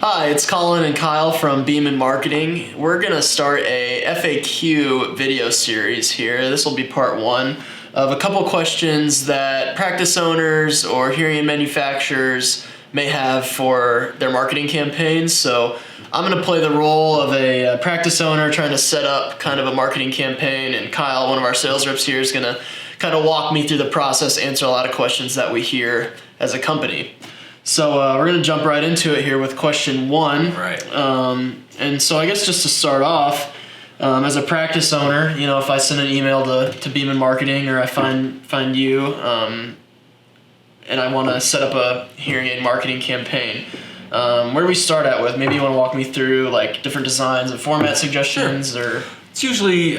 Hi, it's Colin and Kyle from Beeman Marketing. We're going to start a FAQ video series here. This will be part one of a couple questions that practice owners or hearing aid manufacturers may have for their marketing campaigns. So I'm going to play the role of a practice owner trying to set up kind of a marketing campaign, and Kyle, one of our sales reps here, is going to kind of walk me through the process, answer a lot of questions that we hear as a company. So we're going to jump right into it here with question one. Right. And so I guess just to start off, as a practice owner, if I send an email to Beeman Marketing, or I find you, and I want to set up a hearing aid marketing campaign, where do we start at with? Maybe you want to walk me through like different designs and format suggestions, Sure. or It's usually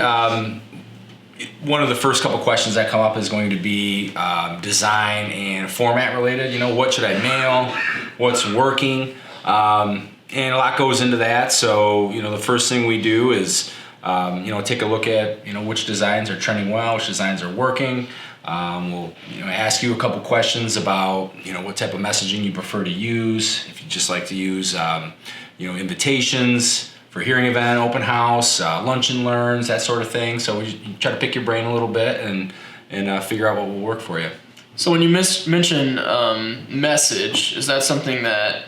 one of the first couple questions that come up is going to be design and format related. What should I mail? What's working? And a lot goes into that. So, the first thing we do is, take a look at, which designs are trending well, which designs are working. We'll, ask you a couple questions about, what type of messaging you prefer to use. If you just like to use, invitations for hearing event, open house, lunch and learns, that sort of thing. So we try to pick your brain a little bit and figure out what will work for you. So when you mention message, is that something that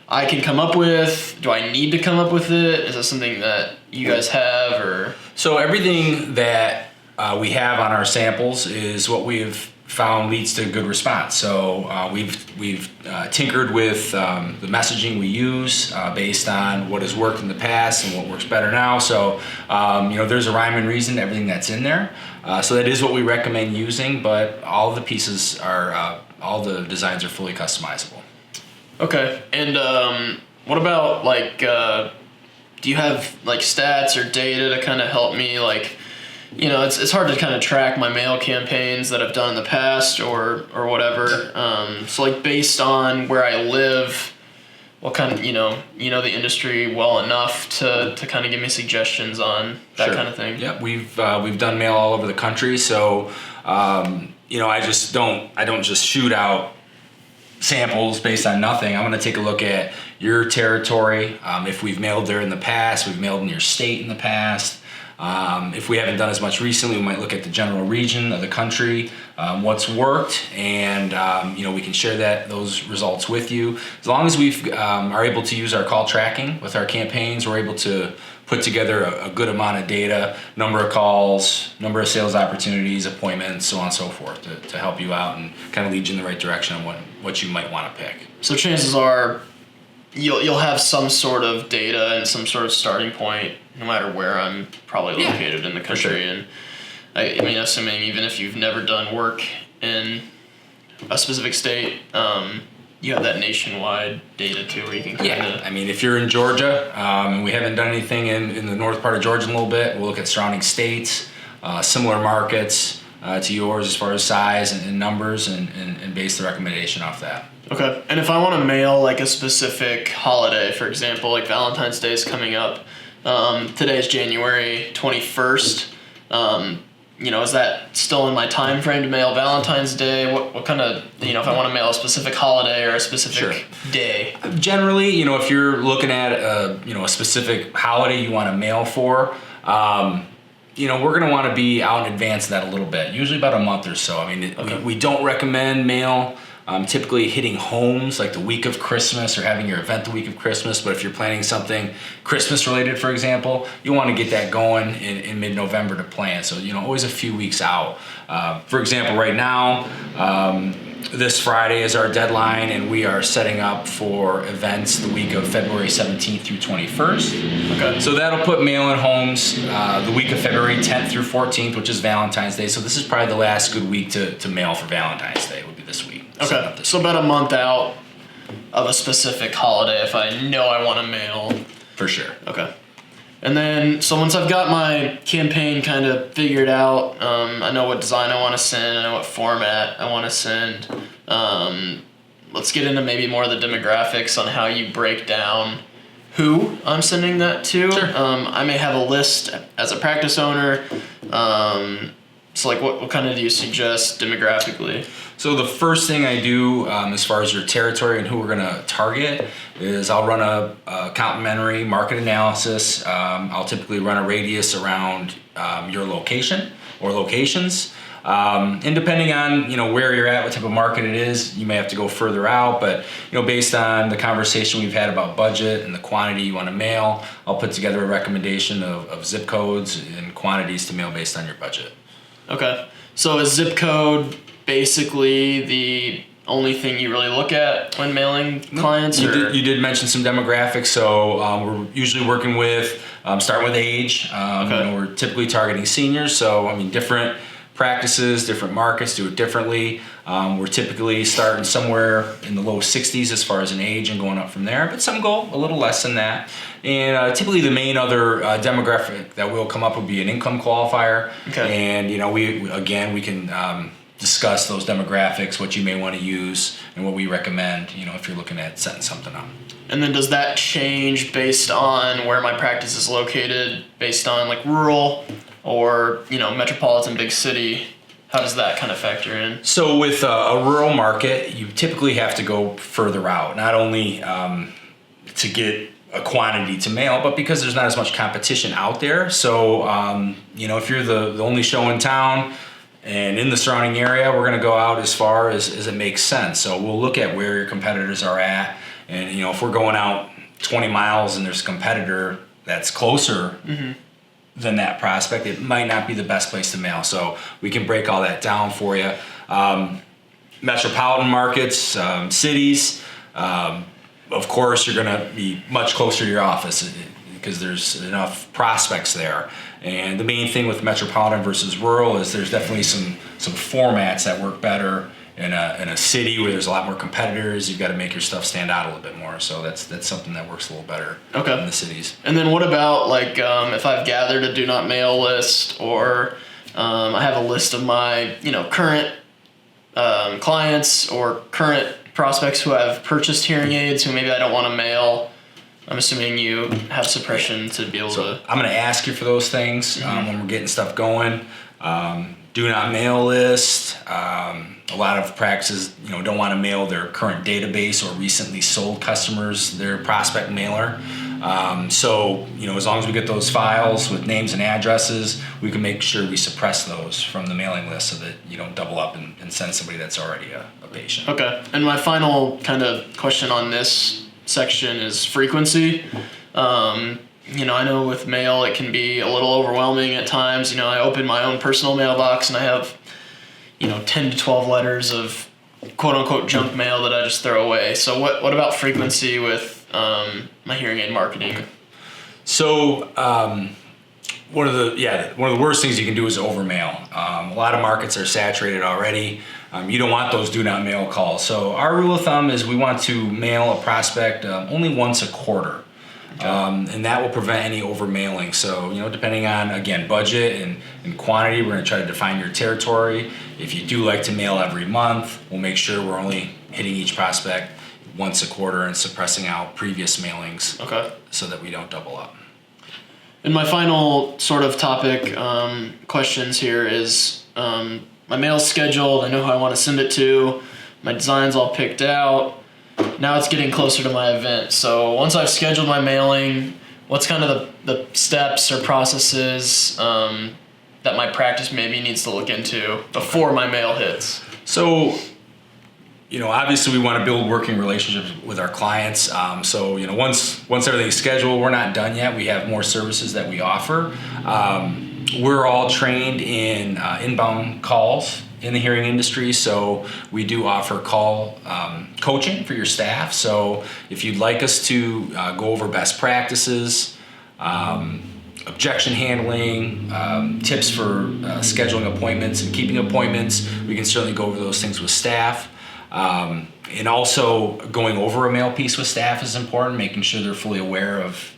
I can come up with? Do I need to come up with it? Is that something that you guys have, or? So everything that we have on our samples is what we've found leads to good response. So we've tinkered with the messaging we use based on what has worked in the past and what works better now. So there's a rhyme and reason to everything that's in there. So that is what we recommend using, but all the pieces are, all the designs are fully customizable. Okay, and what about do you have like stats or data to kind of help me it's hard to kind of track my mail campaigns that I've done in the past or whatever. So based on where I live, what kind of, the industry well enough to kind of give me suggestions on that Sure. kind of thing. Yeah, we've done mail all over the country. So, I don't just shoot out samples based on nothing. I'm going to take a look at your territory. If we've mailed there in the past, we've mailed in your state in the past. If we haven't done as much recently, we might look at the general region of the country, what's worked, and we can share those results with you. As long as we are able to use our call tracking with our campaigns, we're able to put together a good amount of data, number of calls, number of sales opportunities, appointments, so on and so forth, to help you out and kind of lead you in the right direction on what you might want to pick. So chances are you'll have some sort of data and some sort of starting point, no matter where I'm probably located in the country. Sure. And I mean, assuming even if you've never done work in a specific state, you have that nationwide data too, where you can kind of. Yeah, I mean, if you're in Georgia, and we haven't done anything in the north part of Georgia in a little bit, we'll look at surrounding states, similar markets to yours as far as size and numbers, and base the recommendation off that. Okay, and if I want to mail a specific holiday, for example, like Valentine's Day is coming up. Today is January 21st. Is that still in my time frame to mail Valentine's Day? What kind of, if I want to mail a specific holiday or a specific day? Generally, if you're looking at a specific holiday you want to mail for, we're going to want to be out in advance of that a little bit, usually about a month or so. I mean, Okay. we don't recommend mail typically hitting homes like the week of Christmas or having your event the week of Christmas. But if you're planning something Christmas related, for example, you want to get that going in mid-November to plan. So, always a few weeks out. For example, right now, this Friday is our deadline, and we are setting up for events the week of February 17th through 21st. Okay. So that'll put mail in homes the week of February 10th through 14th, which is Valentine's Day. So this is probably the last good week to mail for Valentine's Day, would be this week. Okay, so about a month out of a specific holiday if I know I want to mail. For sure. Okay. And then, so once I've got my campaign kind of figured out, I know what design I want to send, I know what format I want to send. Let's get into maybe more of the demographics on how you break down who I'm sending that to. Sure. I may have a list as a practice owner, So like what kind of do you suggest demographically? So the first thing I do as far as your territory and who we're going to target is I'll run a complimentary market analysis. I'll typically run a radius around your location or locations. And depending on, where you're at, what type of market it is, you may have to go further out, but, based on the conversation we've had about budget and the quantity you want to mail, I'll put together a recommendation of zip codes and quantities to mail based on your budget. Okay. So is zip code basically the only thing you really look at when mailing clients? You did mention some demographics, so we're usually working with, starting with age. Okay. We're typically targeting seniors, so different practices, different markets do it differently. We're typically starting somewhere in the low 60s as far as an age and going up from there, but some go a little less than that. And typically the main other demographic that will come up would be an income qualifier. Okay. And we can discuss those demographics, what you may want to use, and what we recommend, if you're looking at setting something up. And then does that change based on where my practice is located, based on like rural or, metropolitan big city? How does that kind of factor in? So with a rural market, you typically have to go further out, not only to get a quantity to mail, but because there's not as much competition out there. So, if you're the only show in town and in the surrounding area, we're going to go out as far as it makes sense. So we'll look at where your competitors are at. And, if we're going out 20 miles and there's a competitor that's closer than that prospect, it might not be the best place to mail. So we can break all that down for you. Metropolitan markets, cities, of course, you're going to be much closer to your office because there's enough prospects there. And the main thing with metropolitan versus rural is there's definitely some formats that work better in a city where there's a lot more competitors. You've got to make your stuff stand out a little bit more. So that's something that works a little better in the cities. And then what about like if I've gathered a do not mail list, or I have a list of my current clients or current prospects who have purchased hearing aids who maybe I don't want to mail. I'm assuming you have suppression to be able to. I'm going to ask you for those things when we're getting stuff going. Do not mail list. A lot of practices, don't want to mail their current database or recently sold customers their prospect mailer. So, as long as we get those files with names and addresses, we can make sure we suppress those from the mailing list so that you don't double up and send somebody that's already a patient. Okay. And my final kind of question on this section is frequency. I know with mail it can be a little overwhelming at times. I open my own personal mailbox and I have 10 to 12 letters of quote unquote junk mail that I just throw away. So what about frequency with my hearing aid marketing? So one of the worst things you can do is overmail. A lot of markets are saturated already. You don't want those do not mail calls. So our rule of thumb is we want to mail a prospect only once a quarter. Okay. And that will prevent any overmailing. So, depending on, again, budget and quantity, we're going to try to define your territory. If you do like to mail every month, we'll make sure we're only hitting each prospect once a quarter and suppressing out previous mailings. Okay. So that we don't double up. And my final sort of topic questions here is my mail's scheduled. I know who I want to send it to. My design's all picked out. Now it's getting closer to my event. So once I've scheduled my mailing, what's kind of the steps or processes that my practice maybe needs to look into before my mail hits? So, obviously we want to build working relationships with our clients. So, once everything's scheduled, we're not done yet. We have more services that we offer. We're all trained in inbound calls in the hearing industry, so we do offer call coaching for your staff. So if you'd like us to go over best practices, objection handling, tips for scheduling appointments and keeping appointments, we can certainly go over those things with staff. And also going over a mail piece with staff is important, making sure they're fully aware of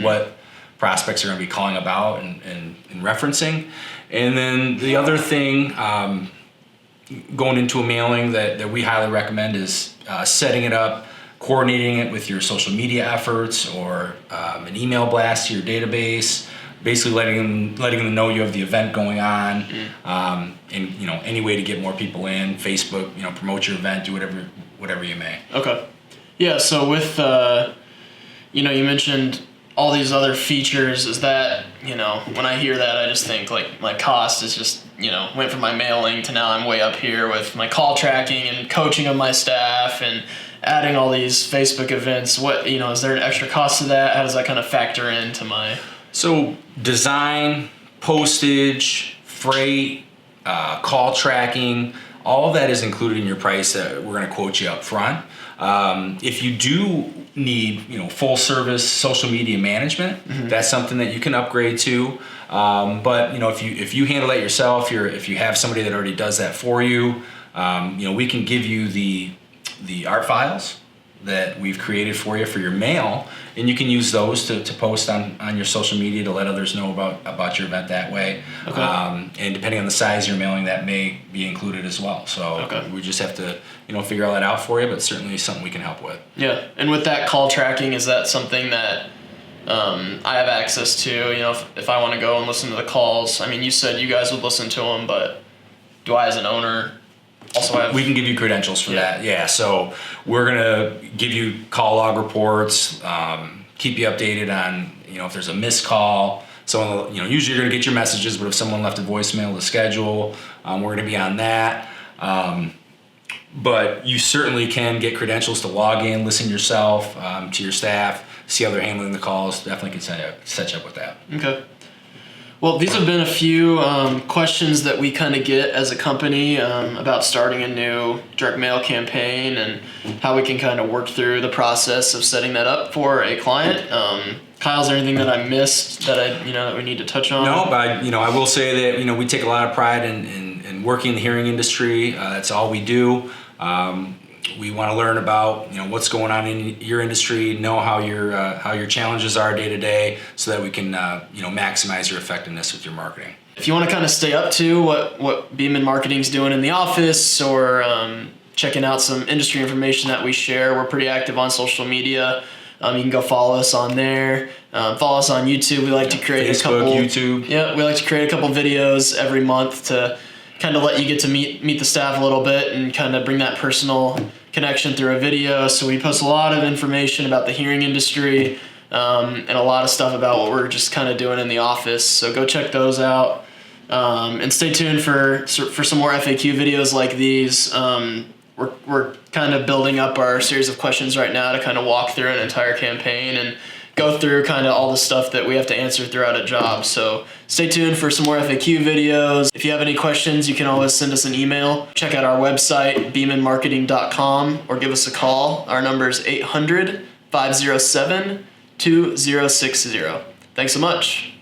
what prospects are going to be calling about and referencing. And then the other thing, going into a mailing that we highly recommend is setting it up, coordinating it with your social media efforts or an email blast to your database, basically letting them know you have the event going on, and any way to get more people in. Facebook, promote your event, do whatever you may. Okay. Yeah. So with you mentioned all these other features. Is that when I hear that, I just think like my cost is just went from my mailing to now I'm way up here with my call tracking and coaching of my staff and adding all these Facebook events. What is there an extra cost to that? How does that kind of factor into my? So design, postage, freight, call tracking, all of that is included in your price that we're going to quote you up front. If you do need, full service social media management, that's something that you can upgrade to. But if you handle that yourself, if you have somebody that already does that for you, we can give you the art files that we've created for you for your mail, and you can use those to post on your social media to let others know about your event that way. Okay. And depending on the size of your mailing, that may be included as well. So we just have to figure all that out for you, but certainly something we can help with. Yeah, and with that call tracking, is that something that I have access to? If I want to go and listen to the calls. I mean, you said you guys would listen to them, but do I, as an owner, also have? We can give you credentials for that. Yeah. So we're gonna give you call log reports, keep you updated on if there's a missed call. So usually you're gonna get your messages, but if someone left a voicemail to schedule, we're gonna be on that. But you certainly can get credentials to log in, listen yourself, to your staff, see how they're handling the calls. Definitely can set you up with that. Okay. Well, these have been a few questions that we kind of get as a company about starting a new direct mail campaign and how we can kind of work through the process of setting that up for a client. Kyle, is there anything that I missed that that we need to touch on? No, but I will say that we take a lot of pride in working in the hearing industry. That's all we do. We want to learn about what's going on in your industry, know how your challenges are day to day, so that we can maximize your effectiveness with your marketing. If you want to kind of stay up to what Beeman Marketing's doing in the office, or checking out some industry information that we share, we're pretty active on social media. You can go follow us on there. Follow us on YouTube. We like to create Facebook, YouTube. Yeah, we like to create a couple videos every month to kind of let you get to meet the staff a little bit and kind of bring that personal connection through a video. So we post a lot of information about the hearing industry and a lot of stuff about what we're just kind of doing in the office. So go check those out and stay tuned for some more FAQ videos like these. We're kind of building up our series of questions right now to kind of walk through an entire campaign and go through kind of all the stuff that we have to answer throughout a job. So stay tuned for some more FAQ videos. If you have any questions, you can always send us an email. Check out our website, beemanmarketing.com, or give us a call. Our number is 800-507-2060. Thanks so much.